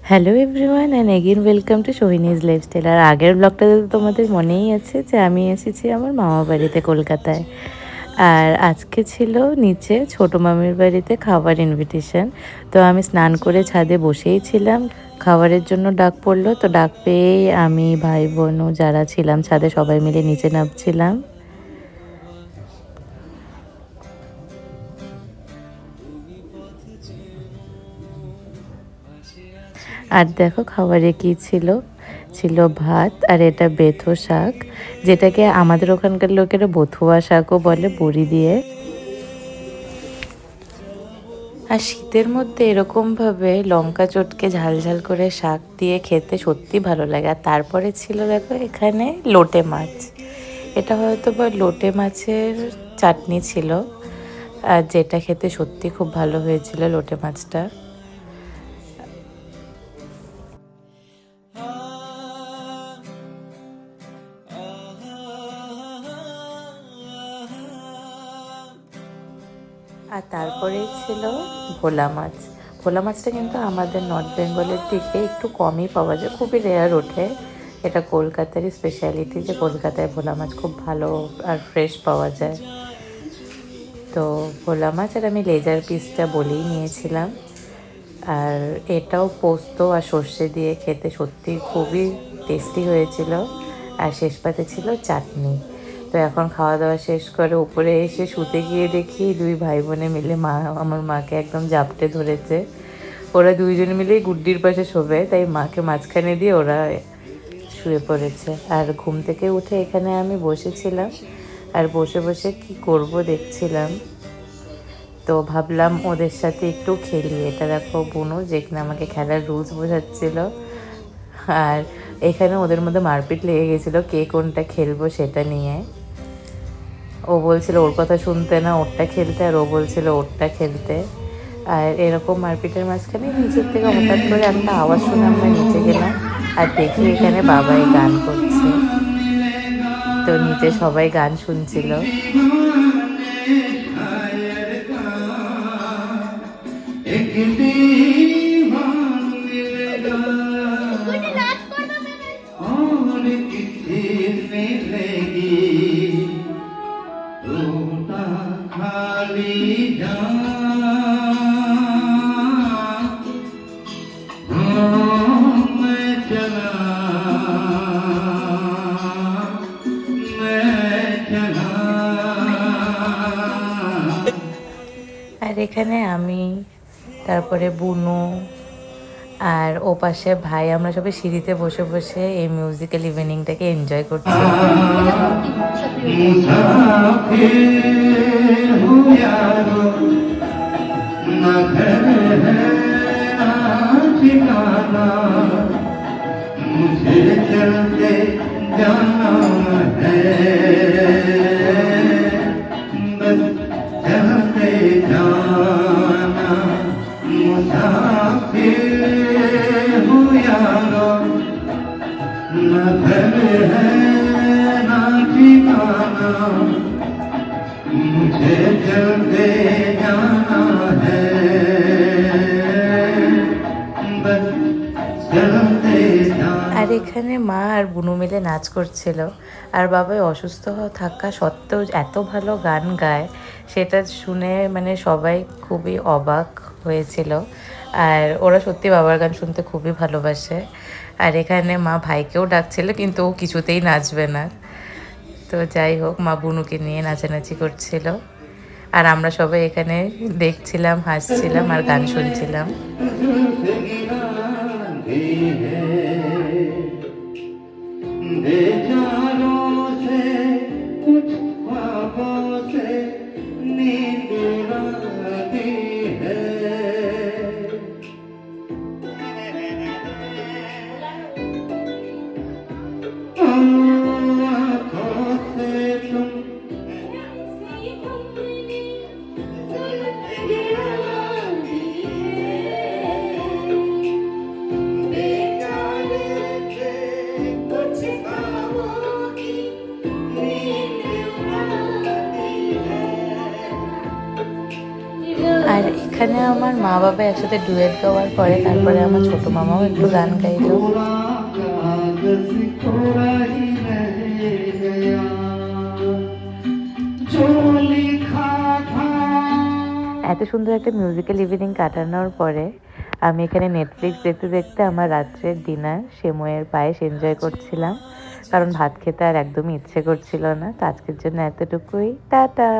Hello everyone and again welcome to Sohini's lifestyle. আর আগের ব্লগটাতে তো তোমাদের মনেই আছে যে আমি এসেছি আমার মামা বাড়িতে কলকাতায়। আর আজকে ছিল নিচে ছোট মামির বাড়িতে খাবার ইনভিটেশন। তো আমি স্নান করে ছাদে বসেই ছিলাম, খাবারের জন্য ডাক পড়লো। তো ডাক পেয়েই আমি ভাই বোনও যারা ছিলাম ছাদে সবাই মিলে নিচে নামছিলাম। আর দেখো খাবারে কি ছিল, ছিল ভাত আর এটা বেথো শাক, যেটাকে আমাদের ওখানকার লোকেরা বথুয়া শাকও বলে বড়ি দিয়ে। আর শীতের মধ্যে এরকমভাবে লঙ্কা চটকে ঝাল ঝাল করে শাক দিয়ে খেতে সত্যি ভালো লাগে। আর তারপরে ছিল দেখো এখানে লোটে মাছ, এটা হয়তো বা লোটে মাছের চাটনি ছিল, আর যেটা খেতে সত্যি খুব ভালো হয়েছিল লোটে মাছটা। আর তারপরে ছিল ভোলা মাছ। ভোলা মাছটা কিন্তু আমাদের নর্থ বেঙ্গলের দিকে একটু কমই পাওয়া যায়, খুবই রেয়ার ওঠে। এটা কলকাতারই স্পেশালিটি যে কলকাতায় ভোলা মাছ খুব ভালো আর ফ্রেশ পাওয়া যায়। তো ভোলা মাছ আর আমি লেজার পিসটা বলেই নিয়েছিলাম। আর এটাও পোস্ত আর সর্ষে দিয়ে খেতে সত্যি খুবই টেস্টি হয়েছিল। আর শেষ পাতে ছিল চাটনি। তো এখন খাওয়া দাওয়া শেষ করে উপরে এসে শুতে গিয়ে দেখি দুই ভাই বোনে মিলে আমার মাকে একদম জাপটে ধরেছে। ওরা দুইজন মিলেই গুড্ডির পাশে শোবে, তাই মাকে মাঝখানে দিয়ে ওরা শুয়ে পড়েছে। আর ঘুম থেকে উঠে এখানে আমি বসেছিলাম, আর বসে বসে কি করব দেখছিলাম। তো ভাবলাম ওদের সাথে একটু খেলি। এটা দেখো বুনু, যেখানে আমাকে খেলার রুলস বোঝাচ্ছিল। আর এখানে ওদের মধ্যে মারপিট লেগে গেছিলো কে কোনটা খেলবো সেটা নিয়ে। ও বলছিল ওর কথা শুনতে না, ওরটা খেলতে, আর ও বলছিল ওরটা খেলতে। আর এরকম মারপিটের মাঝখানে নিচের থেকে হঠাৎ করে একটা আওয়াজ শুনে আমরা নিচে গেলাম, আর দেখি এখানে বাবাই গান করছে। তো নিচে সবাই গান শুনছিল। আর এখানে আমি, তারপরে বুনু আর ও পাশে ভাই, আমরা সবাই সিঁড়িতে বসে বসে এই মিউজিক্যাল ইভিনিংটাকে এনজয় করছি। আর এখানে মা আর বুনু মিলে নাচ করছিল। আর বাবাই অসুস্থ থাকা সত্ত্বেও এত ভালো গান গায়, সেটা শুনে মানে সবাই খুবই অবাক হয়েছিল। আর ওরা সত্যি বাবার গান শুনতে খুবই ভালোবাসে। আর এখানে মা ভাইকেও ডাকছিল, কিন্তু ও কিছুতেই নাচবে না। তো যাই হোক, মা বুনুকে নিয়ে নাচানাচি করছিল, আর আমরা সবাই এখানে দেখছিলাম, হাসছিলাম আর গান শুনছিলাম। এখানে আমার মা বাবা একসাথে ডুয়েট গাওয়ার পরে তারপরে আমার ছোট মামাও একটু গান গাইলো। এত সুন্দর একটা মিউজিক্যাল ইভিনিং কাটানোর পরে আমি এখানে নেটফ্লিক্স দেখতে দেখতে আমার রাত্রের ডিনার সেমইয়ের পায়েস এনজয় করছিলাম, কারণ ভাত খেতে আর একদমই ইচ্ছে করছিল না। তো আজকের জন্য এতটুকুই, টাটা।